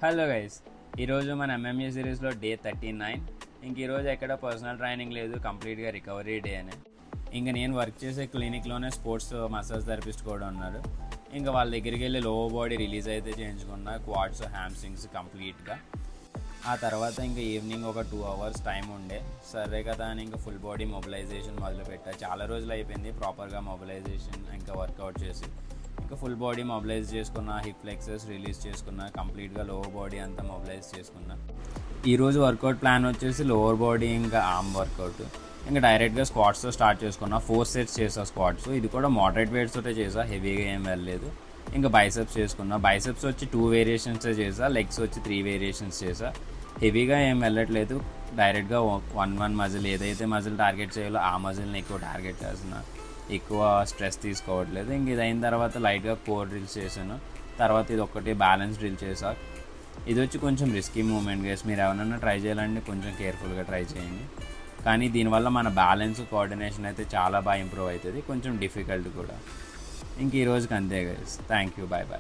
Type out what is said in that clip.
Hello guys, ఈరోజు మన MMA సిరీస్లో డే 39. ఇంక ఈరోజు ఎక్కడ పర్సనల్ ట్రైనింగ్ లేదు, కంప్లీట్గా రికవరీ డే అని. ఇంకా నేను వర్క్ చేసే క్లినిక్లోనే స్పోర్ట్స్ మసాజ్ థెరపిస్ట్ కూడా ఉన్నారు. ఇంకా వాళ్ళ దగ్గరికి వెళ్ళి లోవర్ బాడీ రిలీజ్ అయితే చేయించుకున్నా, క్వాడ్స్ హ్యామ్స్ట్రింగ్స్ కంప్లీట్గా. ఆ తర్వాత ఇంకా ఈవినింగ్ ఒక 2 hours టైం ఉండే, సరే కదా అని ఇంకా ఫుల్ బాడీ మొబిలైజేషన్ మొదలుపెట్టా. చాలా రోజులు అయిపోయింది ప్రాపర్గా మొబిలైజేషన్ ఇంకా వర్కౌట్ చేసి. ఇంకా ఫుల్ బాడీ మొబిలైజ్ చేసుకున్నా, హిప్ ఫ్లెక్సర్స్ రిలీజ్ చేసుకున్నా, కంప్లీట్గా లోవర్ బాడీ అంతా మొబిలైజ్ చేసుకున్నా. ఈరోజు వర్కౌట్ ప్లాన్ వచ్చేసి లోవర్ బాడీ ఇంకా ఆర్మ్ వర్కౌట్. ఇంకా డైరెక్ట్గా స్క్వాట్స్తో స్టార్ట్ చేసుకున్నా. 4 sets చేసా స్క్వాట్స్. ఇది కూడా మోడరేట్ వెయిట్స్ తోటే చేసా, హెవీగా ఏం వెళ్ళలేదు. ఇంకా బైసెప్స్ చేసుకున్నా. బైసెప్స్ వచ్చి 2 variations చేసా, లెగ్స్ వచ్చి 3 variations చేసా. హెవీగా ఏం వెళ్ళట్లేదు, డైరెక్ట్గా 1 మజిల్ ఏదైతే మజిల్ టార్గెట్ చేయాలో ఆ మజిల్ని ఎక్కువ టార్గెట్ చేస్తున్నా, ఎక్కువ స్ట్రెస్ తీసుకోవట్లేదు. ఇంక ఇది అయిన తర్వాత లైట్గా కోర్ డ్రిల్స్ చేశాను. తర్వాత ఇది ఒక్కటి బ్యాలెన్స్ డ్రిల్ చేసా. ఇది వచ్చి కొంచెం రిస్కీ మూమెంట్ గైస్, మీరు ఎవరైనా ట్రై చేయాలంటే కొంచెం కేర్ఫుల్గా ట్రై చేయండి. కానీ దీనివల్ల మన బ్యాలెన్స్ కోఆర్డినేషన్ అయితే చాలా బాగా ఇంప్రూవ్ అవుతుంది, కొంచెం డిఫికల్ట్ కూడా. ఇంక ఈరోజుకి అంతే guys. Thank you, bye bye.